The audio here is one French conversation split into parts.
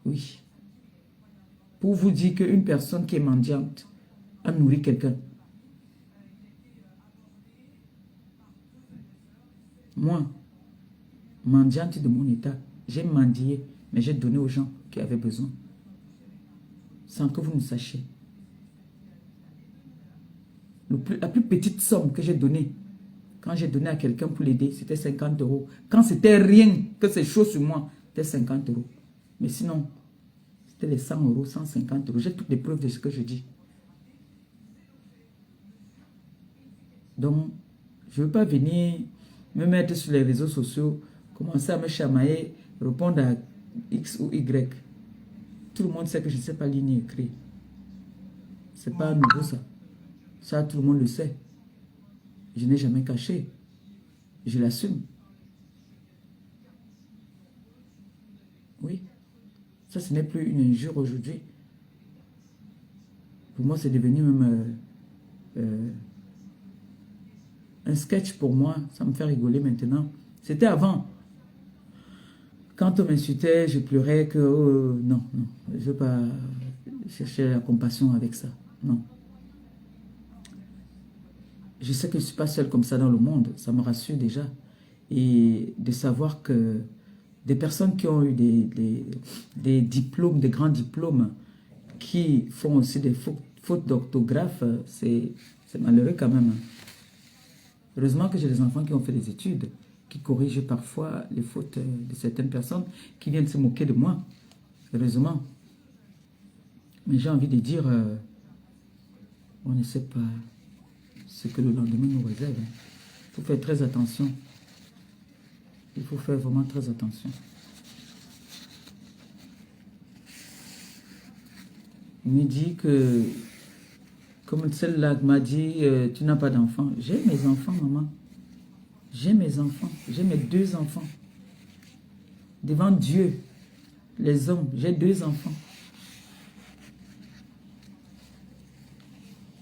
Oui. Pour vous dire qu'une personne qui est mendiante a nourri quelqu'un. Moi, mendiante de mon état, j'ai mendié, mais j'ai donné aux gens qui avaient besoin. Sans que vous ne sachiez. La plus petite somme que j'ai donnée, quand j'ai donné à quelqu'un pour l'aider, c'était 50 euros. Quand c'était rien, que c'est chaud sur moi, c'était 50 euros. Mais sinon, c'était les 100 euros, 150 euros. J'ai toutes les preuves de ce que je dis. Donc, je ne veux pas venir me mettre sur les réseaux sociaux, commencer à me chamailler, répondre à X ou Y. Tout le monde sait que je ne sais pas lire ni écrire. Ce n'est pas nouveau ça. Ça, tout le monde le sait. Je n'ai jamais caché. Je l'assume. Oui. Ça, ce n'est plus une injure aujourd'hui. Pour moi, c'est devenu même un sketch pour moi. Ça me fait rigoler maintenant. C'était avant. Quand on m'insultait, je pleurais que... non, non. Je ne veux pas chercher la compassion avec ça. Non. Je sais que je ne suis pas seule comme ça dans le monde. Ça me rassure déjà. Et de savoir que des personnes qui ont eu des diplômes, des grands diplômes, qui font aussi des fautes d'orthographe, c'est malheureux quand même. Heureusement que j'ai des enfants qui ont fait des études, qui corrigent parfois les fautes de certaines personnes, qui viennent se moquer de moi. Heureusement. Mais j'ai envie de dire, on ne sait pas ce que le lendemain nous réserve. Il faut faire très attention. Il faut faire vraiment très attention. Il me dit que, comme celle-là m'a dit, tu n'as pas d'enfant. J'ai mes enfants, maman. J'ai mes enfants. J'ai mes 2 enfants. Devant Dieu, les hommes, j'ai 2 enfants.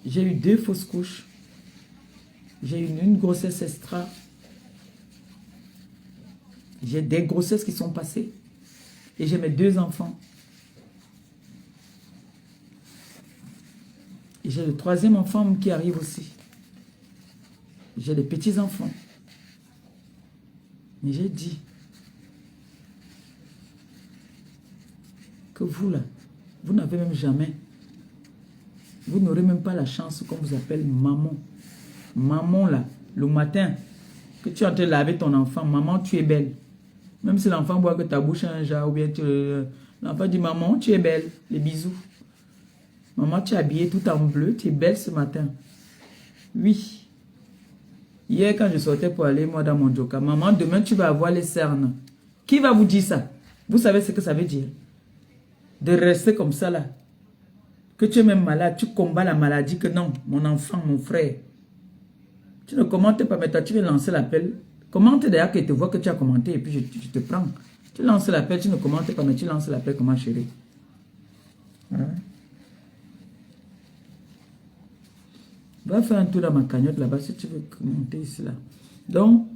J'ai eu 2 fausses couches. J'ai eu une grossesse extra. J'ai des grossesses qui sont passées. Et j'ai mes 2 enfants. Et j'ai le 3e enfant qui arrive aussi. J'ai des petits-enfants. Mais j'ai dit que vous là, vous n'avez même jamais, vous n'aurez même pas la chance qu'on vous appelle maman. Maman là, le matin, que tu es en train de laver ton enfant, maman tu es belle. Même si l'enfant voit que ta bouche a un jar, ou bien l'enfant dit maman tu es belle, les bisous. Maman tu es habillée tout en bleu, tu es belle ce matin. Oui. Hier quand je sortais pour aller moi dans mon joker, maman demain tu vas avoir les cernes. Qui va vous dire ça? Vous savez ce que ça veut dire? De rester comme ça là. Que tu es même malade, tu combats la maladie, que non, mon enfant, mon frère. Tu ne commentes pas, mais toi, tu veux lancer l'appel. Commente d'ailleurs que te vois que tu as commenté et puis je te prends. Tu lances l'appel, tu ne commentes pas, mais tu lances l'appel comme ma chérie. Hein? Va faire un tour dans ma cagnotte là-bas si tu veux commenter ici là. Donc,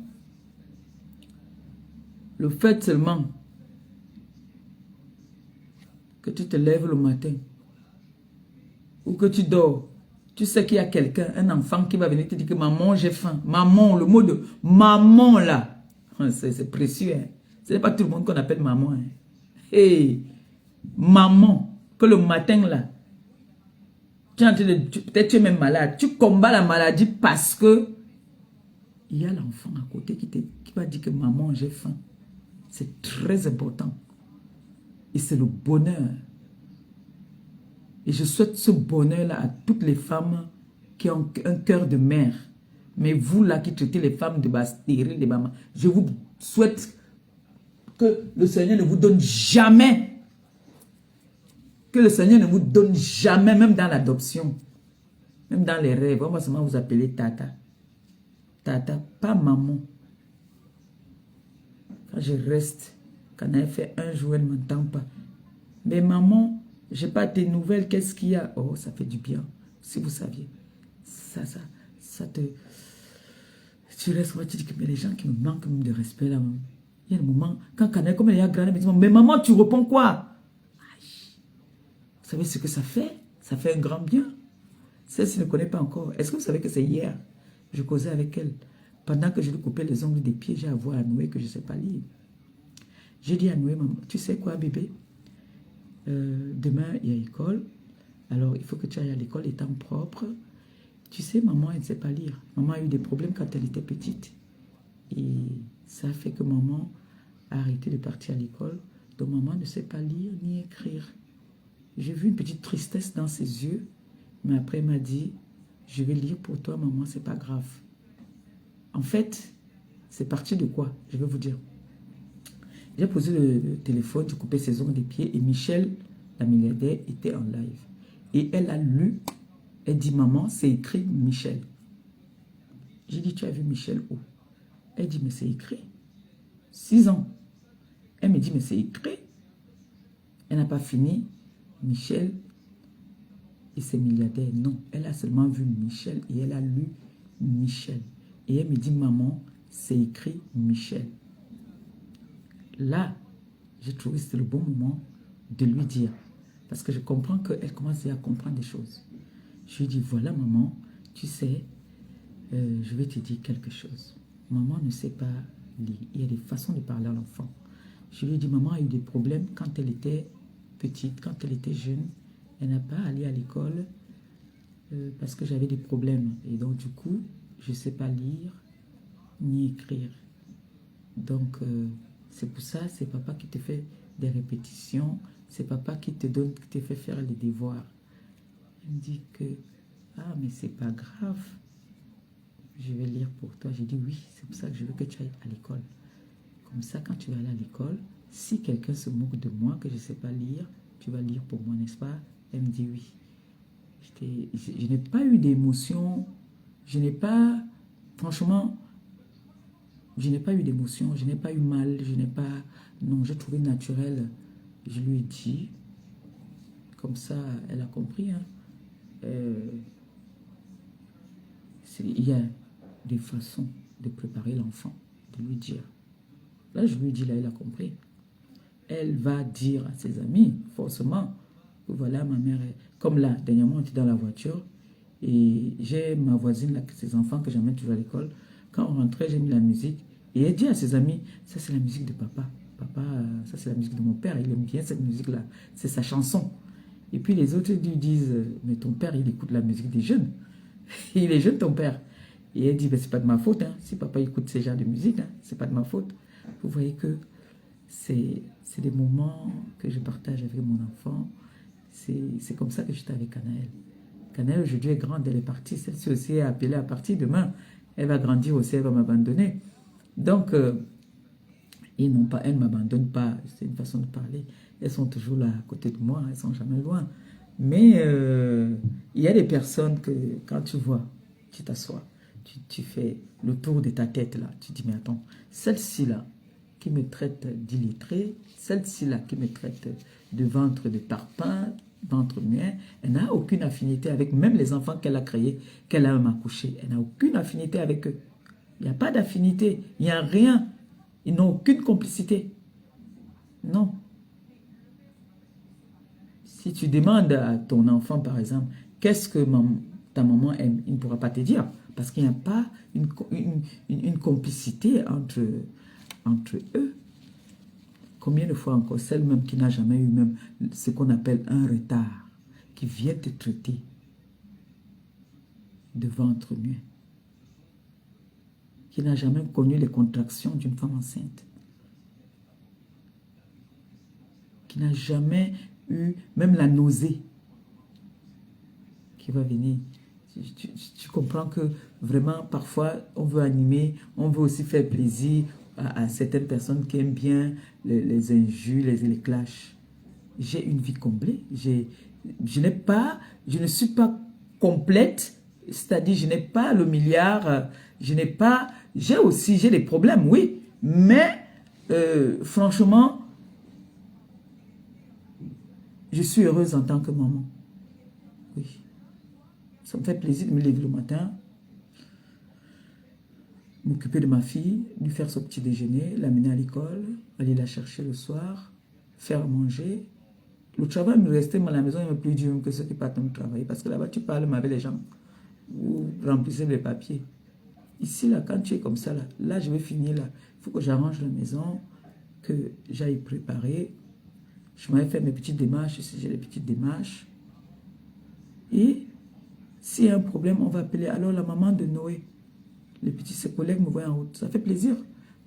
le fait seulement que tu te lèves le matin ou que tu dors, tu sais qu'il y a quelqu'un, un enfant qui va venir te dire que maman j'ai faim. Maman, le mot de maman là, c'est précieux. Hein? Ce n'est pas tout le monde qu'on appelle maman. Hein? Hey, maman, que le matin là, peut-être tu es même malade, tu combats la maladie parce que il y a l'enfant à côté qui va dire que maman j'ai faim. C'est très important. Et c'est le bonheur. Et je souhaite ce bonheur-là à toutes les femmes qui ont un cœur de mère. Mais vous là qui traitez les femmes de stériles, de maman, je vous souhaite que le Seigneur ne vous donne jamais, que le Seigneur ne vous donne jamais, même dans l'adoption, même dans les rêves, on va seulement vous appeler tata. Tata, pas maman. Quand je reste, quand elle fait un jour, elle ne m'entend pas. Mais maman, je n'ai pas tes nouvelles, qu'est-ce qu'il y a? Oh, ça fait du bien. Si vous saviez. Ça te... Tu restes, tu dis que mais les gens qui me manquent même de respect là. Il y a un moment, quand Canaël, comme elle est grande, elle me dit, mais maman, tu réponds quoi? Vous savez ce que ça fait? Ça fait un grand bien. Celle-ci ne connaît pas encore. Est-ce que vous savez que c'est hier? Je causais avec elle. Pendant que je lui coupais les ongles des pieds, j'ai avoué à Noé que je ne sais pas lire. J'ai dit à Noé, maman, tu sais quoi, bébé? Demain, il y a école. Alors, il faut que tu ailles à l'école étant propre. Tu sais, maman, elle ne sait pas lire. Maman a eu des problèmes quand elle était petite. Et ça fait que maman a arrêté de partir à l'école. Donc, maman ne sait pas lire ni écrire. J'ai vu une petite tristesse dans ses yeux. Mais après, elle m'a dit, je vais lire pour toi, maman, c'est pas grave. En fait, c'est parti de quoi? Je vais vous dire. J'ai posé le téléphone, j'ai coupé ses ongles des pieds et Michel, la milliardaire, était en live. Et elle a lu, elle dit, maman, c'est écrit Michel. J'ai dit, tu as vu Michel où? Elle dit, mais c'est écrit. 6 ans. Elle me dit, mais c'est écrit. Elle n'a pas fini. Michel et ses milliardaires. Non, elle a seulement vu Michel et elle a lu Michel. Et elle me dit, maman, c'est écrit Michel. Là, j'ai trouvé que c'était le bon moment de lui dire. Parce que je comprends qu'elle commence à comprendre des choses. Je lui dis, voilà maman, tu sais, je vais te dire quelque chose. Maman ne sait pas lire. Il y a des façons de parler à l'enfant. Je lui ai dit, maman a eu des problèmes quand elle était petite, quand elle était jeune. Elle n'a pas allé à l'école parce que j'avais des problèmes. Et donc, du coup, je ne sais pas lire ni écrire. Donc, c'est pour ça, c'est papa qui te fait des répétitions. C'est papa qui te fait faire les devoirs. Elle me dit que, ah, mais c'est pas grave. Je vais lire pour toi. J'ai dit, oui, c'est pour ça que je veux que tu ailles à l'école. Comme ça, quand tu vas aller à l'école, si quelqu'un se moque de moi, que je ne sais pas lire, tu vas lire pour moi, n'est-ce pas? Elle me dit oui. Je n'ai pas eu d'émotion. Je n'ai pas, franchement, je n'ai pas eu d'émotion. Je n'ai pas eu mal. Je n'ai pas, non, j'ai trouvé naturel. Je lui ai dit, comme ça, elle a compris. Hein. Il y a des façons de préparer l'enfant, de lui dire. Là, je lui dis, là, elle a compris. Elle va dire à ses amis, forcément, que voilà, ma mère est... Comme là, dernièrement, on était dans la voiture, et j'ai ma voisine, là, ses enfants que j'amène toujours à l'école. Quand on rentrait, j'ai mis la musique, et elle dit à ses amis, ça c'est la musique de papa. Papa, ça c'est la musique de mon père, il aime bien cette musique-là, c'est sa chanson. Et puis les autres lui disent, mais ton père, il écoute la musique des jeunes. Il est jeune, ton père. Et elle dit, ben, c'est pas de ma faute, hein. Si papa écoute ce genre de musique, hein, c'est pas de ma faute. Vous voyez que c'est des moments que je partage avec mon enfant. C'est comme ça que j'étais avec Anaël. Anaël, aujourd'hui, est grande, elle est partie. Celle-ci aussi est appelée à partir demain. Elle va grandir aussi, elle va m'abandonner. Donc, elles ne m'abandonnent pas. C'est une façon de parler. Elles sont toujours là à côté de moi, elles ne sont jamais loin. Mais il y a des personnes que, quand tu vois, tu t'assois, tu fais le tour de ta tête là. Tu dis, mais attends, celle-ci là, qui me traite d'illettré, celle-ci là, qui me traite de ventre de parpaing, ventre muet, elle n'a aucune affinité avec même les enfants qu'elle a créés, qu'elle a même accouchés. Elle n'a aucune affinité avec eux. Il n'y a pas d'affinité, il n'y a rien. Ils n'ont aucune complicité. Non. Si tu demandes à ton enfant, par exemple, qu'est-ce que ta maman aime, il ne pourra pas te dire. Parce qu'il n'y a pas une complicité entre eux. Combien de fois encore, celle même qui n'a jamais eu même ce qu'on appelle un retard, qui vient te traiter de ventre muet, qui n'a jamais connu les contractions d'une femme enceinte, qui n'a jamais eu même la nausée qui va venir. Tu comprends que vraiment, parfois, on veut animer, on veut aussi faire plaisir à certaines personnes qui aiment bien les injures, les clashs. J'ai une vie comblée. Je ne suis pas complète, c'est-à-dire je n'ai pas le milliard, j'ai des problèmes, oui, mais franchement, je suis heureuse en tant que maman. Oui. Ça me fait plaisir de me lever le matin, m'occuper de ma fille, lui faire son petit déjeuner, l'amener à l'école, aller la chercher le soir, faire manger, Le travail me restait à la maison est plus dur que ceux qui partent me travailler. Parce que là-bas, tu parles avec les gens. Vous remplissez les papiers. Ici, là, quand tu es comme ça, là je vais finir là. Il faut que j'arrange la maison, que j'aille préparer. Je m'avais fait mes petites démarches, si j'ai les petites démarches. Et s'il y a un problème, on va appeler alors la maman de Noé. Les petits ses collègues me voient en route. Ça fait plaisir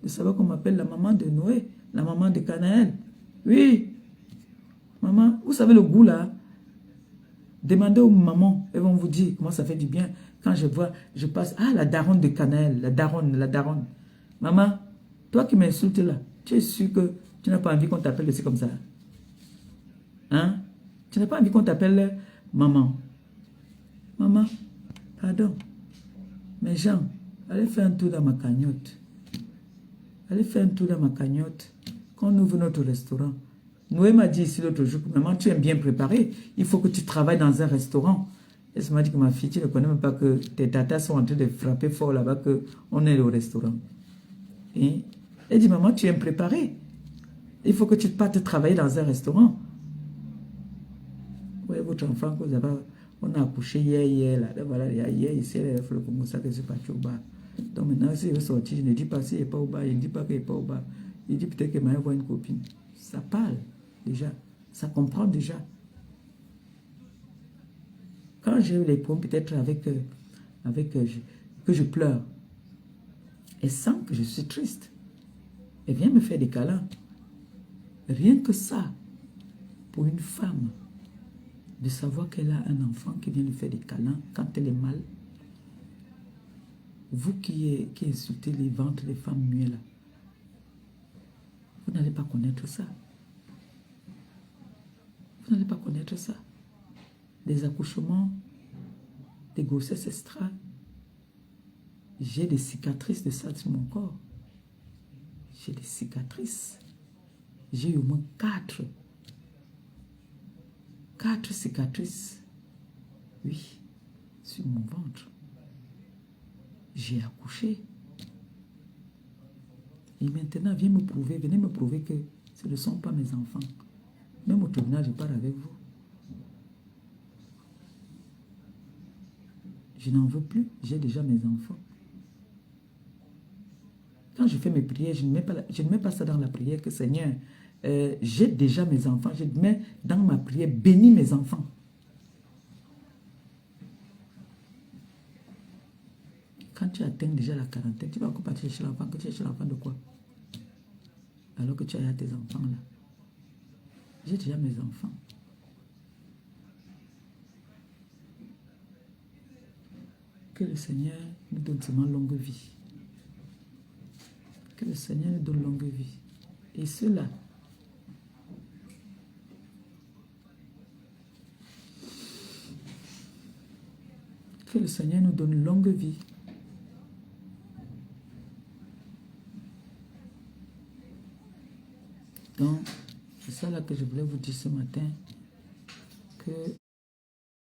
de savoir qu'on m'appelle la maman de Noé, la maman de Canaël. Oui, maman, vous savez le goût là. Demandez aux mamans, elles vont vous dire comment ça fait du bien. Quand je vois, je passe, ah, la daronne de Canaël, la daronne. Maman, toi qui m'insultes là, tu es sûr que tu n'as pas envie qu'on t'appelle aussi comme ça? Hein? Tu n'as pas envie qu'on t'appelle maman? Maman, pardon. Mais Jean, allez faire un tour dans ma cagnotte. Allez faire un tour dans ma cagnotte. Quand on ouvre notre restaurant. Noé m'a dit ici l'autre jour, maman, tu aimes bien préparer. Il faut que tu travailles dans un restaurant. Elle m'a dit que ma fille, tu ne connais même pas que tes tatas sont en train de frapper fort là-bas, qu'on est au restaurant. Et elle dit, maman, tu aimes préparer. Il faut que tu partes travailler dans un restaurant. Oui, votre enfant, que vous avez, on a accouché hier, là. Voilà, hier, ici, elle a fait le comme ça que c'est parti au bar. Donc maintenant, s'il veut sortir, je ne dis pas s'il n'est pas au bar, il ne dit pas qu'il n'est pas au bar. Il dit peut-être qu'il m'a voir une copine. Ça parle déjà, ça comprend déjà. Quand j'ai eu les problèmes, peut-être que je pleure, elle sent que je suis triste. Elle vient me faire des câlins. Rien que ça, pour une femme, de savoir qu'elle a un enfant qui vient lui faire des câlins quand elle est mal. Vous qui insultez les ventres des femmes muettes là, vous n'allez pas connaître ça. Vous n'allez pas connaître ça. Des accouchements, des grossesses extra. J'ai des cicatrices de ça sur mon corps. J'ai des cicatrices. J'ai eu au moins 4 cicatrices. Oui, sur mon ventre. J'ai accouché. Et maintenant, venez me prouver que ce ne sont pas mes enfants. Même au tribunal, je pars avec vous. Je n'en veux plus, j'ai déjà mes enfants. Quand je fais mes prières, je ne mets pas ça dans la prière que Seigneur, j'ai déjà mes enfants. Je mets dans ma prière, bénis mes enfants. Quand tu atteins déjà la quarantaine, tu vas encore partir chez l'enfant. Que tu es chez l'enfant de quoi? Alors que tu as tes enfants là. J'ai déjà mes enfants. Que le Seigneur nous donne seulement longue vie. Que le Seigneur nous donne longue vie. Et cela, que le Seigneur nous donne longue vie. Donc, c'est ça là que je voulais vous dire ce matin. Que